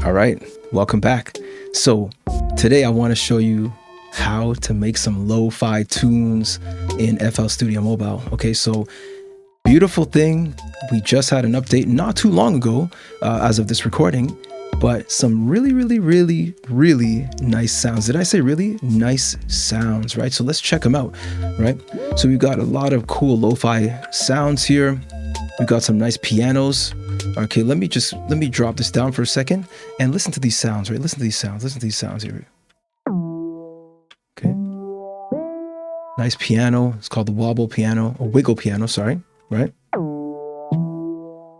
All right, welcome back. So today I want to show you how to make some lo-fi tunes in FL Studio Mobile. Okay, so beautiful thing. We just had an update not too long ago as of this recording, but some really nice sounds. Did I say really nice sounds, right? So let's check them out, right? So we've got a lot of cool lo-fi sounds here. We've got some nice pianos. Okay, let me drop this down for a second and listen to these sounds, right? Listen to these sounds here. Okay. Nice piano. It's called the wobble piano, or wiggle piano, sorry, right?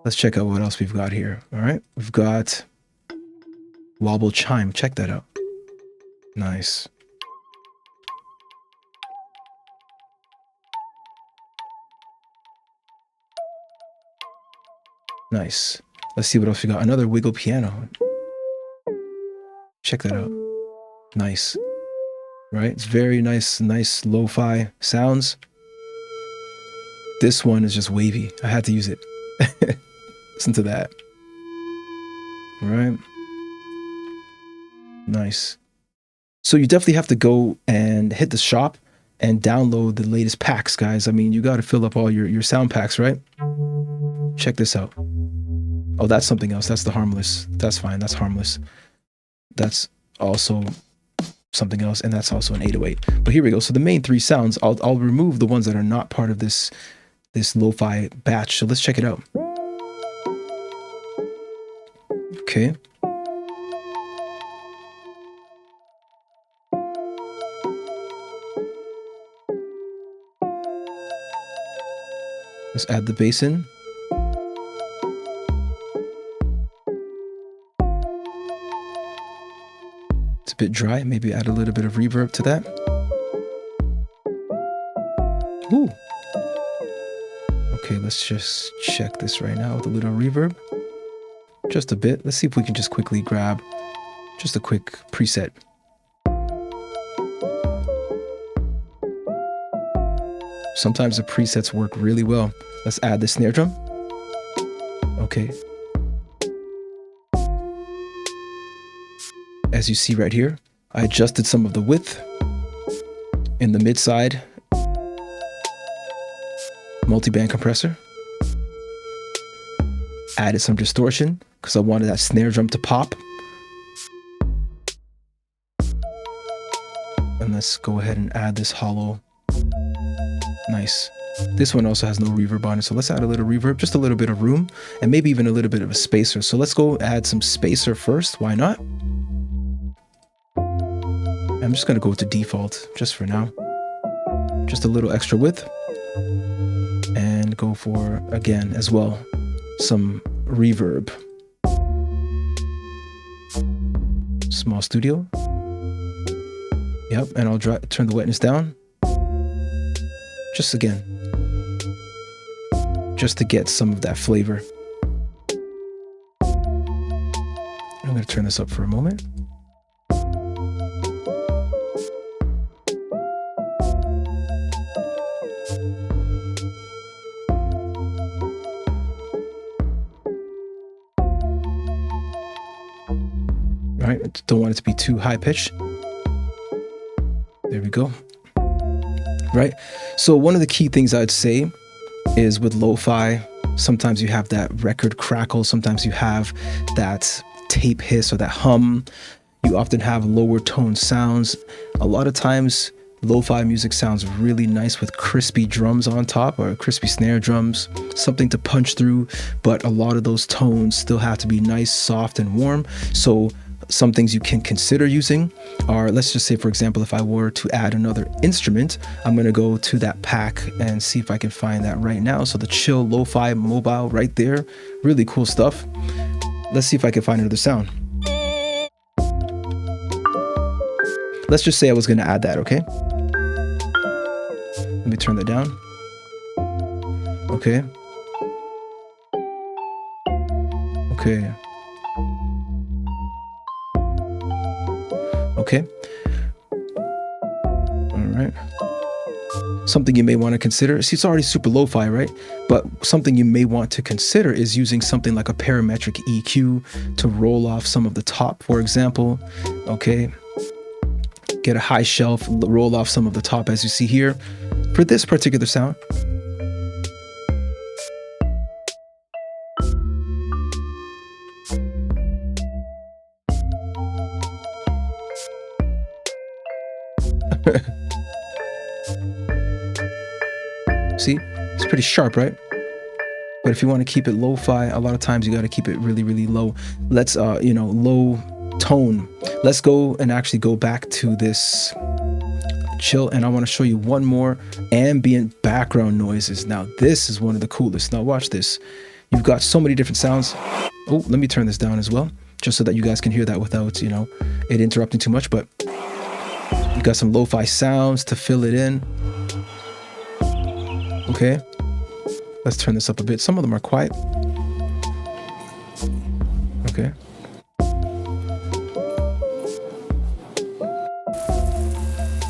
Let's check out what else we've got here. All right, we've got wobble chime. Check that out. Nice. Nice. Let's see what else we got. Another wiggle piano. Check that out. Nice. Right? It's very nice lo-fi sounds. This one is just wavy. I had to use it. Listen to that. All right. Nice. So you definitely have to go and hit the shop and download the latest packs, guys. I mean, you got to fill up all your sound packs, right? Check this out. Oh, that's something else. That's the harmless. That's fine. That's harmless. That's also something else, and that's also an 808. But here we go. So the main three sounds, I'll remove the ones that are not part of this lo-fi batch. So let's check it out. Okay. Let's add the bass in. It's a bit dry. Maybe add a little bit of reverb to that. Ooh. Okay, let's just check this right now with a little reverb. Just a bit. Let's see if we can just quickly grab just a quick preset. Sometimes the presets work really well. Let's add the snare drum. Okay. As you see right here, I adjusted some of the width in the mid side multi-band compressor. Added some distortion because I wanted that snare drum to pop. And let's go ahead and add this hollow. Nice. This one also has no reverb on it, so let's add a little reverb, just a little bit of room, and maybe even a little bit of a spacer. So let's go add some spacer first. Why not? I'm just going to go to default just for now. Just a little extra width. And go for, again, as well, some reverb. Small studio. Yep, and I'll turn the wetness down. Just again. Just to get some of that flavor. I'm going to turn this up for a moment. Right, don't want it to be too high pitched. There we go. Right, so one of the key things I'd say is with lo-fi, sometimes you have that record crackle, sometimes you have that tape hiss or that hum. You often have lower tone sounds. A lot of times lo-fi music sounds really nice with crispy drums on top, or crispy snare drums, something to punch through, but a lot of those tones still have to be nice, soft, and warm. So some things you can consider using are, let's just say, for example, if I were to add another instrument, I'm going to go to that pack and see if I can find that right now. So the Chill Lo-Fi Mobile right there, really cool stuff. Let's see if I can find another sound. Let's just say I was going to add that, okay? Let me turn that down. Okay. Okay. Okay. All right. something you may want to consider. See, it's already super lo-fi, right? But something you may want to consider is using something like a parametric EQ to roll off some of the top, for example. Okay, get a high shelf, roll off some of the top, as you see here for this particular sound. See, it's pretty sharp, right? But if you want to keep it lo-fi, a lot of times you got to keep it really, really low. Let's, low tone. Let's go and actually go back to this chill, and I want to show you one more ambient background noises. Now, this is one of the coolest. Now, watch this. You've got so many different sounds. Oh, let me turn this down as well, just so that you guys can hear that without, it interrupting too much. But you got some lo-fi sounds to fill it in. Okay, let's turn this up a bit. Some of them are quiet. Okay.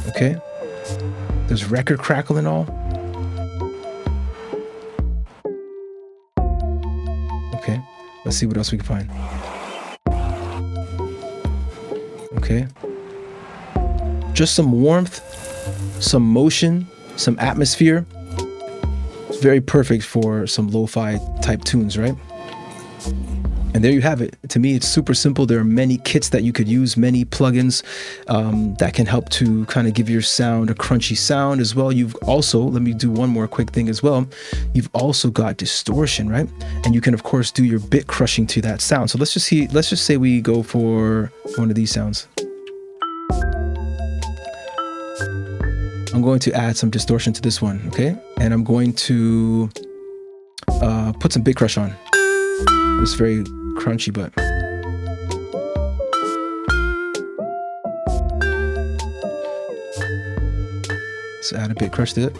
Okay. There's record crackle and all. Okay, let's see what else we can find. Okay. Just some warmth, some motion, some atmosphere. It's very perfect for some lo-fi type tunes, right? And there you have it. To me, it's super simple. There are many kits that you could use, many plugins that can help to kind of give your sound a crunchy sound as well. You've also, let me do one more quick thing as well. You've also got distortion, right? And you can of course do your bit crushing to that sound. So let's just say we go for one of these sounds. I'm going to add some distortion to this one, okay? And I'm going to put some bit crush on. It's very crunchy, but let's add a bit crush to it.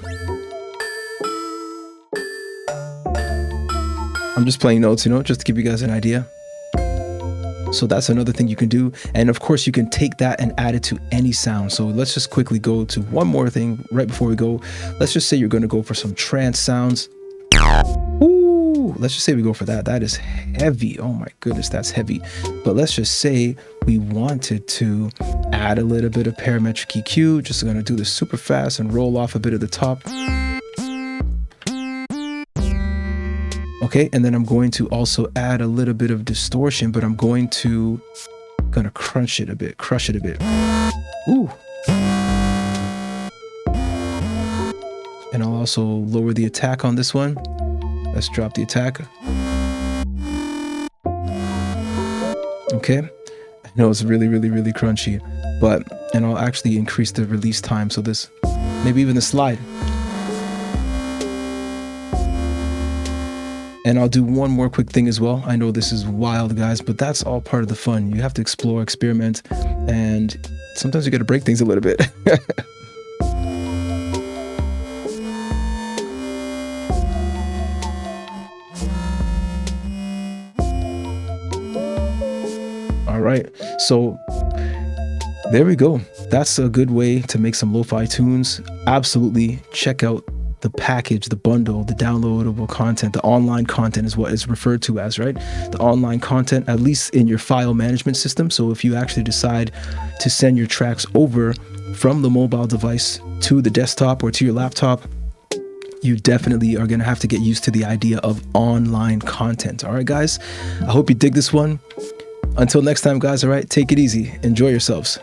I'm just playing notes, just to give you guys an idea. So that's another thing you can do. And of course you can take that and add it to any sound. So let's just quickly go to one more thing right before we go. Let's just say you're going to go for some trance sounds. Ooh, let's just say we go for that. That is heavy. Oh my goodness, that's heavy. But let's just say we wanted to add a little bit of parametric EQ. Just going to do this super fast and roll off a bit of the top. Okay, and then I'm going to also add a little bit of distortion, but I'm going to crunch it a bit, crush it a bit. Ooh. And I'll also lower the attack on this one. Let's drop the attack. Okay, I know it's really, really, really crunchy, and I'll actually increase the release time. So this, maybe even the slide. And I'll do one more quick thing as well. I know this is wild, guys, but that's all part of the fun. You have to explore, experiment, and sometimes you got to break things a little bit. All right, so there we go. That's a good way to make some lo-fi tunes. Absolutely check out the package, the bundle, the downloadable content, the online content is what is referred to as, right? The online content, at least in your file management system. So if you actually decide to send your tracks over from the mobile device to the desktop or to your laptop, you definitely are going to have to get used to the idea of online content. All right, guys, I hope you dig this one. Until next time, guys, all right, take it easy. Enjoy yourselves.